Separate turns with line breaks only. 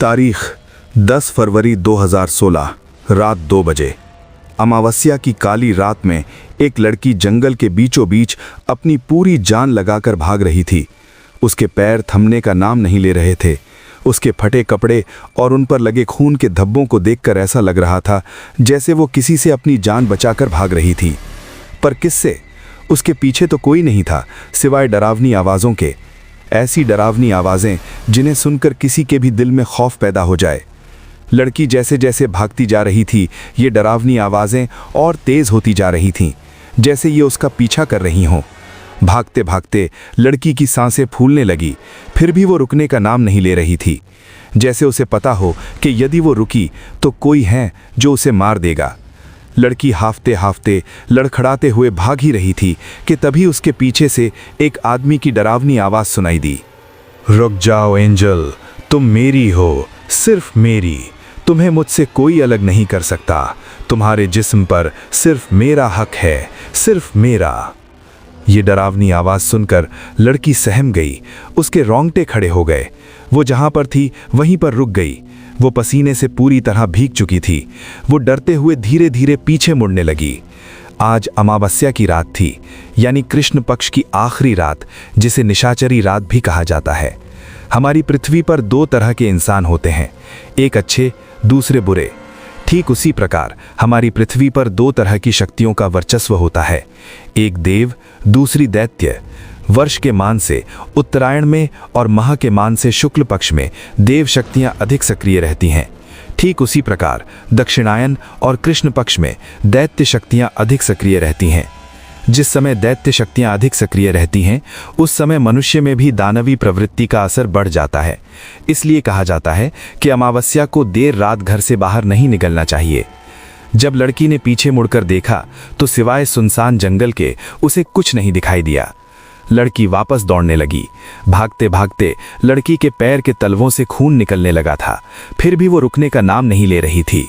तारीख 10 फरवरी 2016 रात 2 बजे। अमावस्या की काली रात में एक लड़की जंगल के बीचों बीच अपनी पूरी जान लगाकर भाग रही थी। उसके पैर थमने का नाम नहीं ले रहे थे। उसके फटे कपड़े और उन पर लगे खून के धब्बों को देखकर ऐसा लग रहा था जैसे वो किसी से अपनी जान बचाकर भाग रही थी। पर किससे? उसके पीछे तो कोई नहीं था सिवाय डरावनी आवाज़ों के। ऐसी डरावनी आवाज़ें जिन्हें सुनकर किसी के भी दिल में खौफ पैदा हो जाए। लड़की जैसे जैसे भागती जा रही थी, ये डरावनी आवाज़ें और तेज़ होती जा रही थीं, जैसे ये उसका पीछा कर रही हों। भागते भागते लड़की की सांसें फूलने लगी, फिर भी वो रुकने का नाम नहीं ले रही थी। जैसे उसे पता हो कि यदि वो रुकी तो कोई है जो उसे मार देगा। लड़की हाफते हाफते लड़खड़ाते हुए भाग ही रही थी कि तभी उसके पीछे से एक आदमी की डरावनी आवाज़ सुनाई दी। रुक जाओ एंजल, तुम मेरी हो, सिर्फ मेरी। तुम्हें मुझसे कोई अलग नहीं कर सकता। तुम्हारे जिस्म पर सिर्फ मेरा हक है, सिर्फ मेरा। ये डरावनी आवाज़ सुनकर लड़की सहम गई। उसके रोंगटे खड़े हो गए। वो जहाँ पर थी वहीं पर रुक गई। वो पसीने से पूरी तरह भीग चुकी थी। वो डरते हुए धीरे धीरे पीछे मुड़ने लगी। आज अमावस्या की रात थी, यानी कृष्ण पक्ष की आखिरी रात, जिसे निशाचरी रात भी कहा जाता है। हमारी पृथ्वी पर दो तरह के इंसान होते हैं, एक अच्छे, दूसरे बुरे। ठीक उसी प्रकार हमारी पृथ्वी पर दो तरह की शक्तियों का वर्चस्व होता है, एक देव, दूसरी दैत्य। वर्ष के मान से उत्तरायण में और माह के मान से शुक्ल पक्ष में देव शक्तियां अधिक सक्रिय रहती हैं। ठीक उसी प्रकार दक्षिणायन और कृष्ण पक्ष में दैत्य शक्तियां अधिक सक्रिय रहती हैं। जिस समय दैत्य शक्तियां अधिक सक्रिय रहती हैं, उस समय मनुष्य में भी दानवी प्रवृत्ति का असर बढ़ जाता है। इसलिए कहा जाता है कि अमावस्या को देर रात घर से बाहर नहीं निकलना चाहिए। जब लड़की ने पीछे मुड़कर देखा तो सिवाय सुनसान जंगल के उसे कुछ नहीं दिखाई दिया। लड़की वापस दौड़ने लगी। भागते भागते लड़की के पैर के तलवों से खून निकलने लगा था, फिर भी वो रुकने का नाम नहीं ले रही थी।